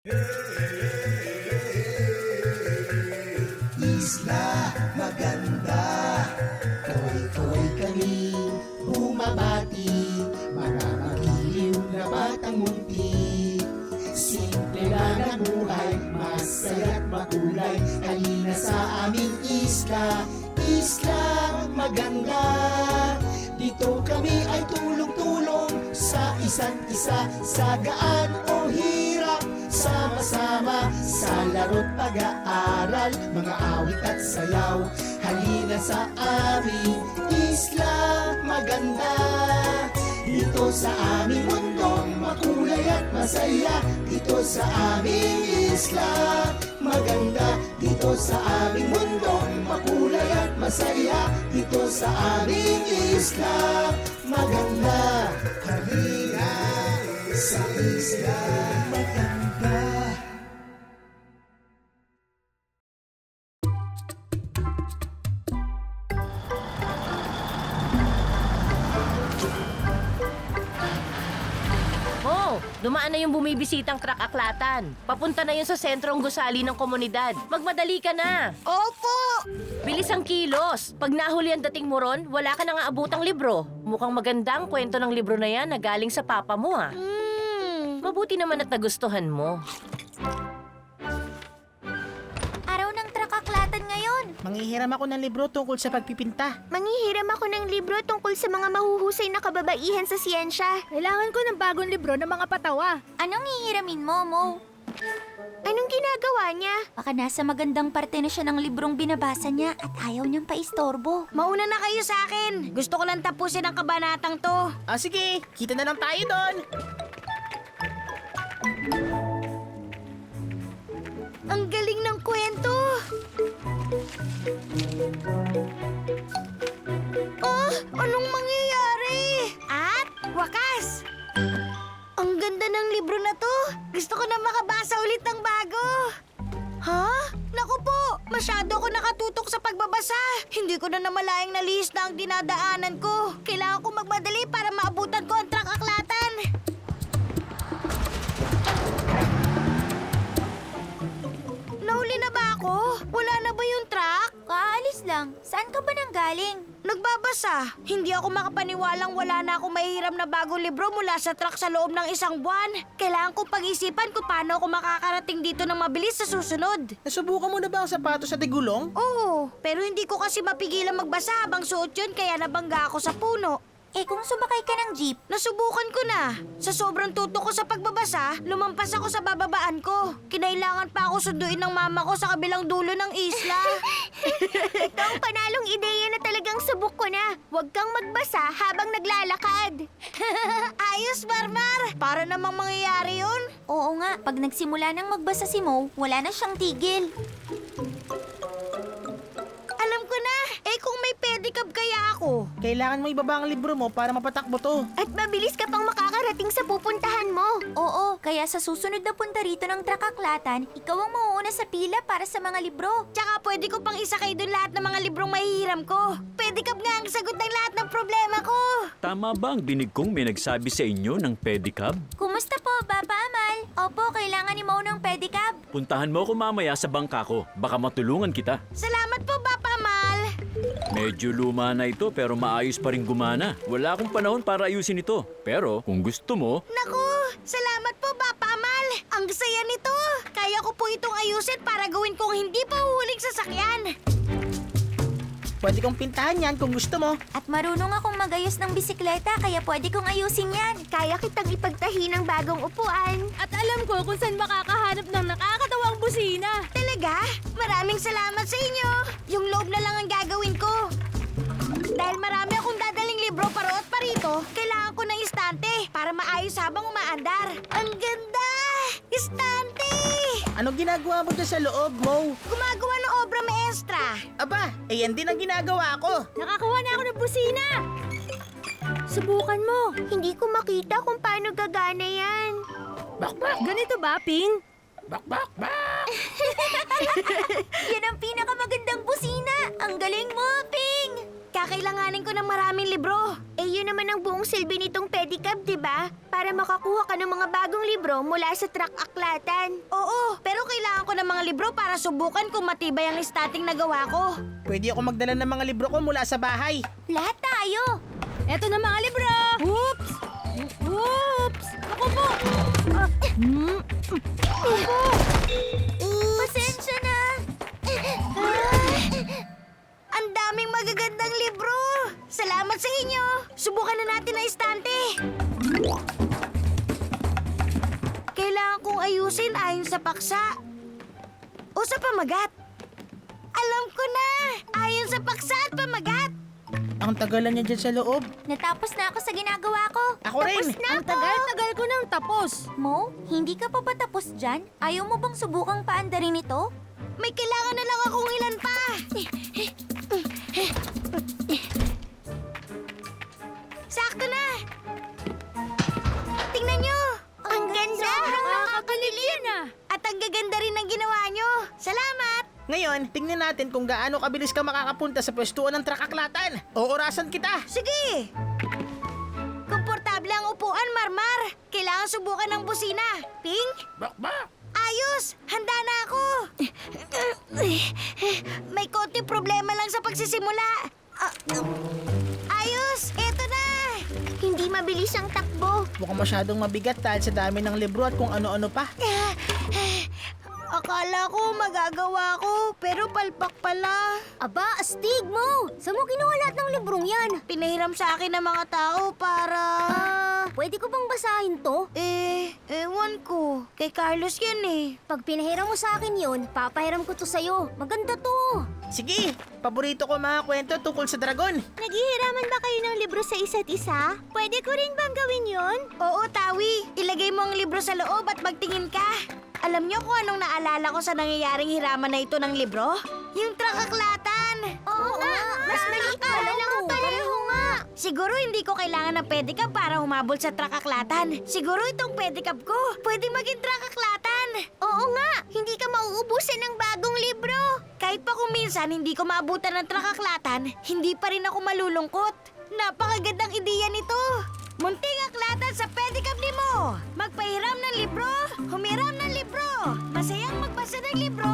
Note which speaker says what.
Speaker 1: Isla maganda, koy-koy kami bumabati, mga magiliw na batang munti. Simple lang ang buhay, masaya't makulay, halina sa aming isla, isla maganda. Dito kami ay tulong-tulong sa isa't isa, sa gaan o hirap, sama-sama sa laro't pag-aaral, mga awit at sayaw. Halina sa aming isla maganda. Dito sa aming mundong makulay at masaya, dito sa aming isla maganda. Dito sa aming mundong makulay at masaya, dito sa aming isla maganda. Halina sa isla maganda.
Speaker 2: Dumaan na yung bumibisitang truck aklatan. Papunta na yun sa sentrong gusali ng komunidad. Magmadali ka na.
Speaker 3: Opo!
Speaker 2: Bilis ang kilos. Pag nahuli ang dating mo ron, wala ka nang aabutang libro. Mukhang maganda ang kwento ng libro na yan na galing sa papa mo, ha? Mabuti naman at nagustuhan mo.
Speaker 3: Araw ng truck aklatan ngayon.
Speaker 4: Manghihiram ako ng libro tungkol sa pagpipinta.
Speaker 3: Manghihiram ako ng libro tungkol sa mga mahuhusay na kababaihan sa siyensya.
Speaker 5: Kailangan ko ng bagong libro ng mga patawa.
Speaker 3: Anong hihiramin mo, Mo? Anong ginagawa niya? Baka nasa magandang parte na siya ng librong binabasa niya at ayaw niyang paistorbo. Mauna na kayo sa akin. Gusto ko lang tapusin ang kabanatang to.
Speaker 4: Sige, kita na lang tayo doon.
Speaker 3: Ang galing ng kwento! Oh, anong mangyayari? At wakas! Ang ganda ng libro na to. Gusto ko na makabasa ulit ng bago. Ha? Naku po, masyado ako nakatutok sa pagbabasa. Hindi ko na namalaing na lihis na ang dinadaanan ko. Kailangan ko magmadali para maabutan ko ang truck aklatan. Nahuli na ba ako? Wala na ba yung truck? Kaalis lang. Saan ka ba nanggaling? Nagbabasa. Hindi ako makapaniwalang wala na akong mahihiram na bagong libro mula sa truck sa loob ng isang buwan. Kailangan kong pag-isipan kung paano ako makakarating dito ng mabilis sa susunod.
Speaker 4: Nasubukan mo na ba ang sapatos sa tigulong?
Speaker 3: Oo, pero hindi ko kasi mapigilan magbasa habang suot yun kaya nabangga ako sa puno. Eh kung sumakay ka ng jeep? Nasubukan ko na. Sa sobrang tutok ko sa pagbabasa, lumampas ako sa bababaan ko. Kinailangan pa ako sunduin ng mama ko sa kabilang dulo ng isla. Ito ang panalong ideya na talagang subok ko na. Huwag kang magbasa habang naglalakad. Ayos, Marmar! Para namang mangyayari yun. Oo nga, pag nagsimula nang magbasa si Mo, wala na siyang tigil. Alam ko na! Eh kung may pedicab kaya ako?
Speaker 4: Kailangan mo ibaba ang libro mo para mapatakbo to.
Speaker 3: At mabilis ka pang makakarating sa pupuntahan mo. Oo, kaya sa susunod na punta rito ng truck aklatan, ikaw ang mauuna sa pila para sa mga libro. Tsaka pwede ko pang isakay doon lahat ng mga librong mahihiram ko. Pedicab nga ang sagot ng lahat ng problema ko.
Speaker 6: Tama ba ang dinig kong may nagsabi sa inyo ng pedicab?
Speaker 3: Kumusta po, Papa Amal? Opo, kailangan ni Mo ng pedicab.
Speaker 6: Puntahan mo ako mamaya sa bangka ko. Baka matulungan kita.
Speaker 3: Salamat po, Papa Amal.
Speaker 6: Medyo luma na ito pero maayos pa rin gumana. Wala akong panahon para ayusin ito. Pero kung gusto mo,
Speaker 3: Naku, salamat po, Papa Amal. Ang saya nito. Kaya ko po itong ayusin para gawin kong hindi pa huhuling sasakyan.
Speaker 4: Pwede kong pintahan yan kung gusto mo.
Speaker 3: At marunong akong magayos ng bisikleta kaya pwede kong ayusin yan. Kaya kitang ipagtahi ng bagong upuan.
Speaker 5: At alam ko kung saan makakahanap ng nakakatawang busina.
Speaker 3: Talaga? Maraming salamat sa inyo. Yung loob na lang ang gagawin ko. Dahil marami akong dadaling libro paro't parito, kailangan ko ng istante para maayos habang umaandar. Ang ganda! Istante!
Speaker 4: Anong ginagawa mo dyan sa loob, Mo?
Speaker 3: Gumagawa ng obra maestra.
Speaker 4: Aba, yan din ang ginagawa ko.
Speaker 5: Nakakawa na ako ng busina. Subukan mo.
Speaker 3: Hindi ko makita kung paano gagana yan.
Speaker 5: Ganito ba, Ping?
Speaker 3: Yan ang pinakamagandang busina. Ang galing mo, Ping! kakailanganin ko ng maraming libro.
Speaker 5: Eh yun naman ang buong silbi nitong pedicab, di ba? Para makakuha ka ng mga bagong libro mula sa truck aklatan.
Speaker 3: Oo, pero kailangan ko ng mga libro para subukan kung matibay ang starting na gawa ko.
Speaker 4: Pwede ako magdala ng mga libro ko mula sa bahay.
Speaker 5: Lahat tayo!
Speaker 3: Eto na mga libro! Oops! Oops! Ako po!
Speaker 5: Pasensya na!
Speaker 3: Ang daming magagandang libro! Salamat sa inyo! Subukan na natin ang istante! Kailangan kong ayusin ayon sa paksa o sa pamagat. Alam ko na! Ayon sa paksa at pamagat!
Speaker 4: Ang tagalan niya dyan sa loob.
Speaker 5: Natapos na ako sa ginagawa ko.
Speaker 4: Ako rin.
Speaker 5: Tapos na
Speaker 3: Ang
Speaker 5: ako.
Speaker 3: tagal-tagal ko nang tapos.
Speaker 5: Mo, hindi ka pa patapos dyan? Ayaw mo bang subukang paandarin ito?
Speaker 3: May kailangan na lang akong ilan pa. Sakto na! Tingnan nyo!
Speaker 5: Ang ganda!
Speaker 3: Nakakabilib yan! At ang gaganda rin ng ginawa nyo. Salamat!
Speaker 4: Ngayon, tingnan natin kung gaano kabilis ka makakapunta sa pwestuhan ng trakaklatan. Oorasan kita.
Speaker 3: Sige! Komportable ang upuan, Marmar. Kailangan subukan ng busina. Ping? Ayos! Handa na ako! May konti problema lang sa pagsisimula. Ayos! Eto na!
Speaker 5: Hindi mabilis ang takbo.
Speaker 4: Mukhang masyadong mabigat dahil sa dami ng libro at kung ano-ano pa.
Speaker 3: Akala ko magagawa ko, pero palpak pala.
Speaker 5: Aba, astig mo! Saan mo kinuha lahat ng librong yan?
Speaker 3: Pinahiram sa akin ng mga tao para...
Speaker 5: Pwede ko bang basahin to?
Speaker 3: Ewan ko. Kay Carlos yan eh.
Speaker 5: Pag pinahiram mo sa akin yun, papahiram ko to sa'yo. Maganda to.
Speaker 4: Sige, paborito ko mga kwento tungkol sa dragon.
Speaker 5: Naghihiraman ba kayo ng libro sa isa't isa? Pwede ko rin bang gawin yun?
Speaker 3: Oo, Tawi. Ilagay mo ang libro sa loob at magtingin ka. Alam niyo kung anong naalala ko sa nangyayaring hiraman na ito ng libro? Yung trakaklatan!
Speaker 5: Oo nga! Mas maliit pala lang pareho nga!
Speaker 3: Siguro hindi ko kailangan ng pedicab para humabol sa trakaklatan. Siguro itong pedicab ko pwede maging trakaklatan.
Speaker 5: Oo nga! Hindi ka mauubusan ng bagong libro!
Speaker 3: Kahit pa kung minsan hindi ko maabutan ng trakaklatan, hindi pa rin ako malulungkot. Napakagandang ideya nito! Munting aklatan sa pedicab ni Mo! Magpahiram ng libro, humiram ng libro! Masayang magbasa ng libro